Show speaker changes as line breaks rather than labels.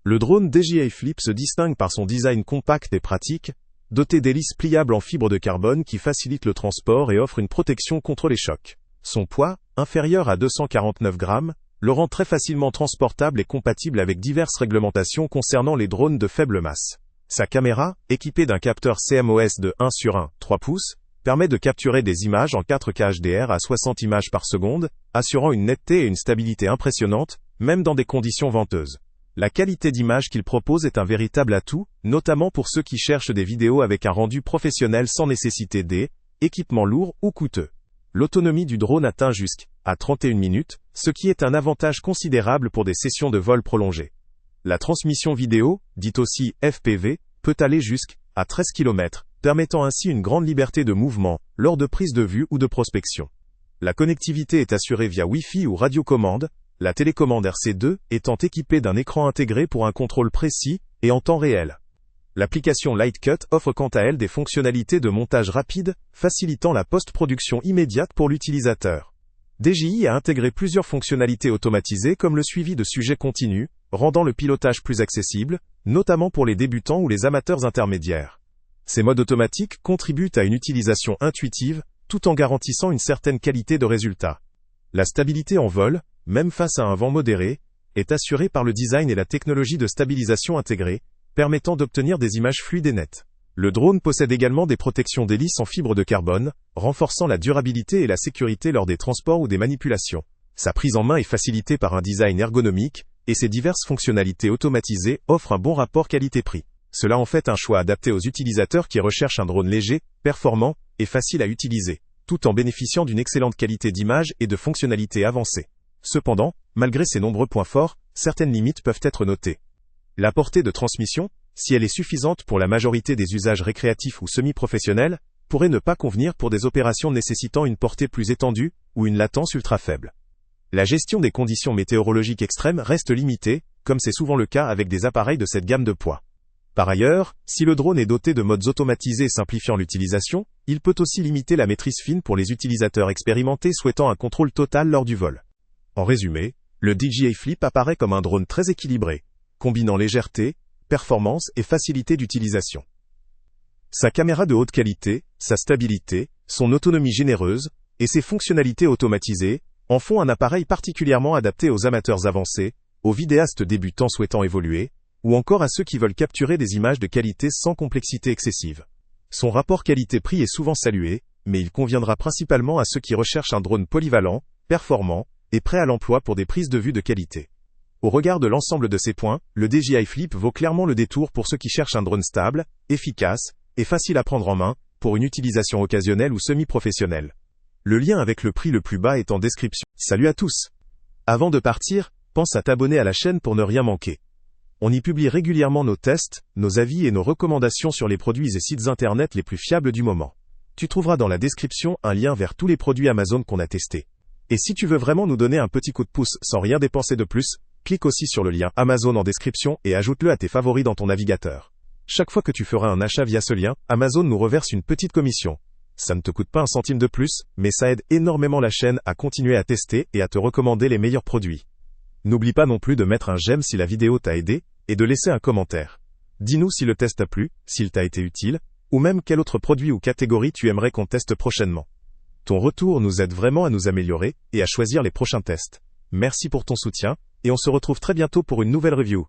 Le drone DJI Flip se distingue par son design compact et pratique, doté d'hélices pliables en fibre de carbone qui facilitent le transport et offrent une protection contre les chocs. Son poids, inférieur à 249 grammes, le rend très facilement transportable et compatible avec diverses réglementations concernant les drones de faible masse. Sa caméra, équipée d'un capteur CMOS de 1:1, 3 pouces, permet de capturer des images en 4K HDR à 60 images par seconde, assurant une netteté et une stabilité impressionnantes, même dans des conditions venteuses. La qualité d'image qu'il propose est un véritable atout, notamment pour ceux qui cherchent des vidéos avec un rendu professionnel sans nécessiter d'équipements lourds ou coûteux. L'autonomie du drone atteint jusqu'à 31 minutes, ce qui est un avantage considérable pour des sessions de vol prolongées. La transmission vidéo, dite aussi FPV, peut aller jusqu'à 13 km, permettant ainsi une grande liberté de mouvement, lors de prise de vue ou de prospection. La connectivité est assurée via Wi-Fi ou radiocommande, la télécommande RC2 étant équipée d'un écran intégré pour un contrôle précis et en temps réel. L'application Lightcut offre quant à elle des fonctionnalités de montage rapide, facilitant la post-production immédiate pour l'utilisateur. DJI a intégré plusieurs fonctionnalités automatisées comme le suivi de sujets continus, rendant le pilotage plus accessible, notamment pour les débutants ou les amateurs intermédiaires. Ces modes automatiques contribuent à une utilisation intuitive, tout en garantissant une certaine qualité de résultat. La stabilité en vol, même face à un vent modéré, est assurée par le design et la technologie de stabilisation intégrée, permettant d'obtenir des images fluides et nettes. Le drone possède également des protections d'hélice en fibre de carbone, renforçant la durabilité et la sécurité lors des transports ou des manipulations. Sa prise en main est facilitée par un design ergonomique, et ses diverses fonctionnalités automatisées offrent un bon rapport qualité-prix. Cela en fait un choix adapté aux utilisateurs qui recherchent un drone léger, performant et facile à utiliser, tout en bénéficiant d'une excellente qualité d'image et de fonctionnalités avancées. Cependant, malgré ces nombreux points forts, certaines limites peuvent être notées. La portée de transmission, si elle est suffisante pour la majorité des usages récréatifs ou semi-professionnels, pourrait ne pas convenir pour des opérations nécessitant une portée plus étendue ou une latence ultra faible. La gestion des conditions météorologiques extrêmes reste limitée, comme c'est souvent le cas avec des appareils de cette gamme de poids. Par ailleurs, si le drone est doté de modes automatisés simplifiant l'utilisation, il peut aussi limiter la maîtrise fine pour les utilisateurs expérimentés souhaitant un contrôle total lors du vol. En résumé, le DJI Flip apparaît comme un drone très équilibré, combinant légèreté, performance et facilité d'utilisation. Sa caméra de haute qualité, sa stabilité, son autonomie généreuse, et ses fonctionnalités automatisées, en font un appareil particulièrement adapté aux amateurs avancés, aux vidéastes débutants souhaitant évoluer, ou encore à ceux qui veulent capturer des images de qualité sans complexité excessive. Son rapport qualité-prix est souvent salué, mais il conviendra principalement à ceux qui recherchent un drone polyvalent, performant, et prêt à l'emploi pour des prises de vue de qualité. Au regard de l'ensemble de ces points, le DJI Flip vaut clairement le détour pour ceux qui cherchent un drone stable, efficace, et facile à prendre en main, pour une utilisation occasionnelle ou semi-professionnelle. Le lien avec le prix le plus bas est en description. Salut à tous! Avant de partir, pense à t'abonner à la chaîne pour ne rien manquer. On y publie régulièrement nos tests, nos avis et nos recommandations sur les produits et sites internet les plus fiables du moment. Tu trouveras dans la description un lien vers tous les produits Amazon qu'on a testés. Et si tu veux vraiment nous donner un petit coup de pouce sans rien dépenser de plus, clique aussi sur le lien Amazon en description et ajoute-le à tes favoris dans ton navigateur. Chaque fois que tu feras un achat via ce lien, Amazon nous reverse une petite commission. Ça ne te coûte pas un centime de plus, mais ça aide énormément la chaîne à continuer à tester et à te recommander les meilleurs produits. N'oublie pas non plus de mettre un j'aime si la vidéo t'a aidé, et de laisser un commentaire. Dis-nous si le test t'a plu, s'il t'a été utile, ou même quel autre produit ou catégorie tu aimerais qu'on teste prochainement. Ton retour nous aide vraiment à nous améliorer, et à choisir les prochains tests. Merci pour ton soutien, et on se retrouve très bientôt pour une nouvelle review.